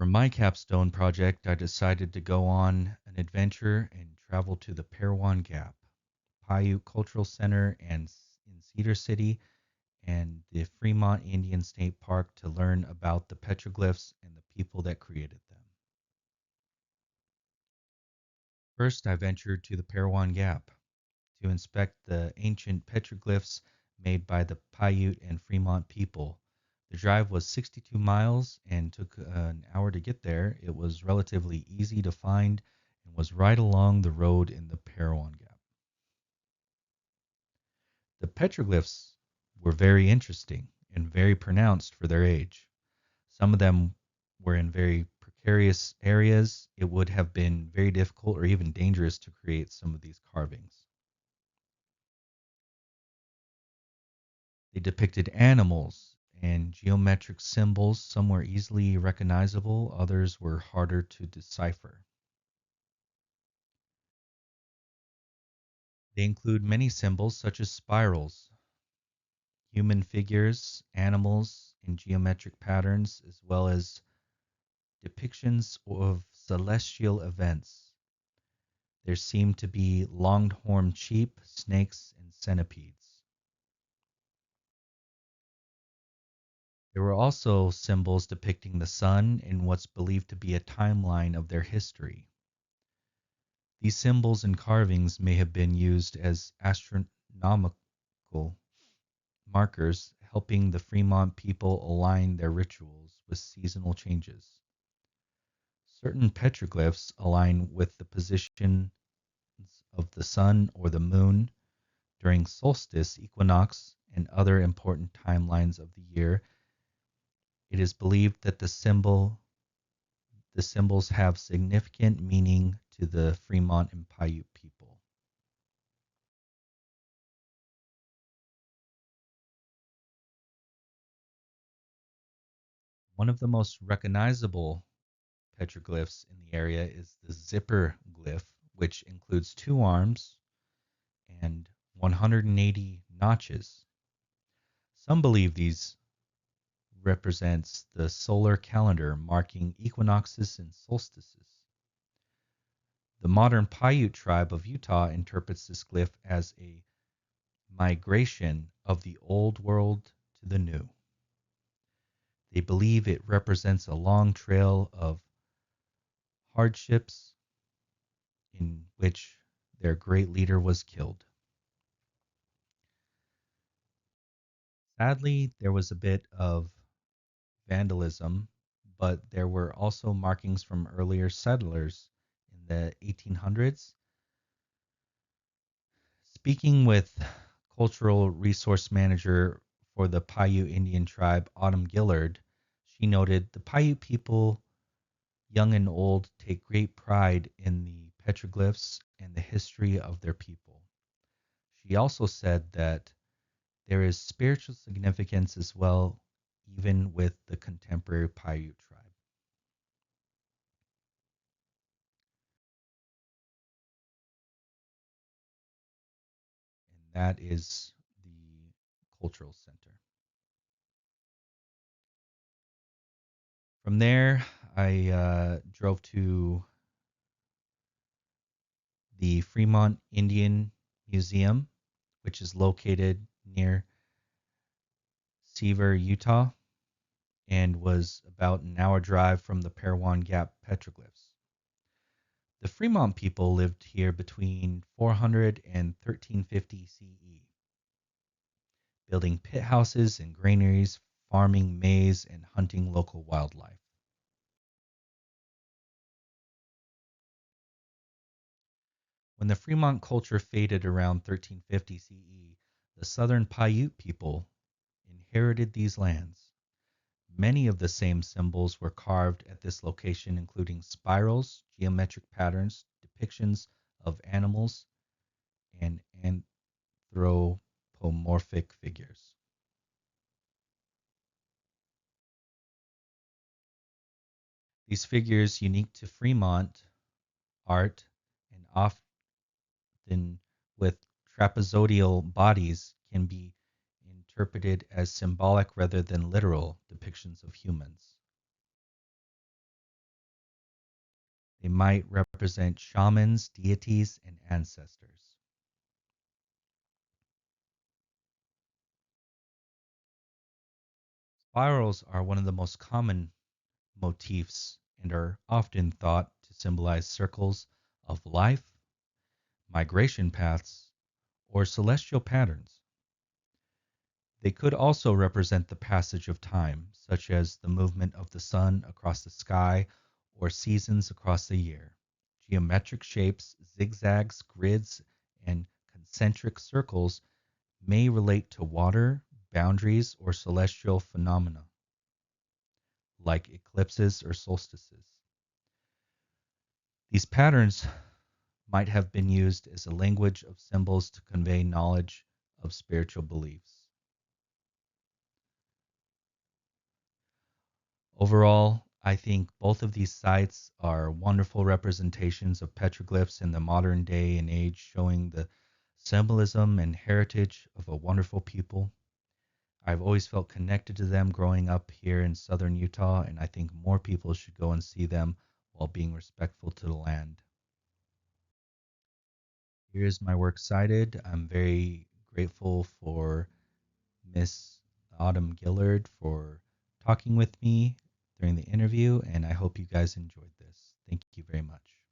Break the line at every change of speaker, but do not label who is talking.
For my capstone project, I decided to go on an adventure and travel to the Parowan Gap, Paiute Cultural Center, and in Cedar City, and the Fremont Indian State Park to learn about the petroglyphs and the people that created them. First, I ventured to the Parowan Gap to inspect the ancient petroglyphs made by the Paiute and Fremont people. The drive was 62 miles and took an hour to get there. It was relatively easy to find and was right along the road in the Parowan Gap. The petroglyphs were very interesting and very pronounced for their age. Some of them were in very precarious areas. It would have been very difficult or even dangerous to create some of these carvings. They depicted animals and geometric symbols. Some were easily recognizable, others were harder to decipher. They include many symbols such as spirals, human figures, animals in geometric patterns, as well as depictions of celestial events. There seem to be long-horned sheep, snakes, and centipedes. There were also symbols depicting the sun in what's believed to be a timeline of their history. These symbols and carvings may have been used as astronomical markers, helping the Fremont people align their rituals with seasonal changes. Certain petroglyphs align with the positions of the sun or the moon during solstice, equinox, and other important timelines of the year. It is believed that the symbols have significant meaning to the Fremont and Paiute people. One of the most recognizable petroglyphs in the area is the zipper glyph, which includes two arms and 180 notches. Some believe these represents the solar calendar marking equinoxes and solstices. The modern Paiute tribe of Utah interprets this glyph as a migration of the old world to the new. They believe it represents a long trail of hardships in which their great leader was killed. Sadly, there was a bit of vandalism, but there were also markings from earlier settlers in the 1800s. Speaking with cultural resource manager for the Paiute Indian tribe, Autumn Gillard, she noted the Paiute people, young and old, take great pride in the petroglyphs and the history of their people. She also said that there is spiritual significance as well, even with the contemporary Paiute tribe. And that is the cultural center. From there, I drove to the Fremont Indian Museum, which is located near Seaver, Utah, and was about an hour drive from the Parowan Gap petroglyphs. The Fremont people lived here between 400 and 1350 CE, building pit houses and granaries, farming maize, and hunting local wildlife. When the Fremont culture faded around 1350 CE, the southern Paiute people inherited these lands. Many of the same symbols were carved at this location, including spirals, geometric patterns, depictions of animals, and anthropomorphic figures. These figures, unique to Fremont art and often with trapezoidal bodies, can be interpreted as symbolic rather than literal depictions of humans. They might represent shamans, deities, and ancestors. Spirals are one of the most common motifs and are often thought to symbolize circles of life, migration paths, or celestial patterns. They could also represent the passage of time, such as the movement of the sun across the sky or seasons across the year. Geometric shapes, zigzags, grids, and concentric circles may relate to water, boundaries, or celestial phenomena, like eclipses or solstices. These patterns might have been used as a language of symbols to convey knowledge of spiritual beliefs. Overall, I think both of these sites are wonderful representations of petroglyphs in the modern day and age, showing the symbolism and heritage of a wonderful people. I've always felt connected to them growing up here in southern Utah, and I think more people should go and see them while being respectful to the land. Here is my works cited. I'm very grateful for Miss Autumn Gillard for talking with me during the interview, and I hope you guys enjoyed this. Thank you very much.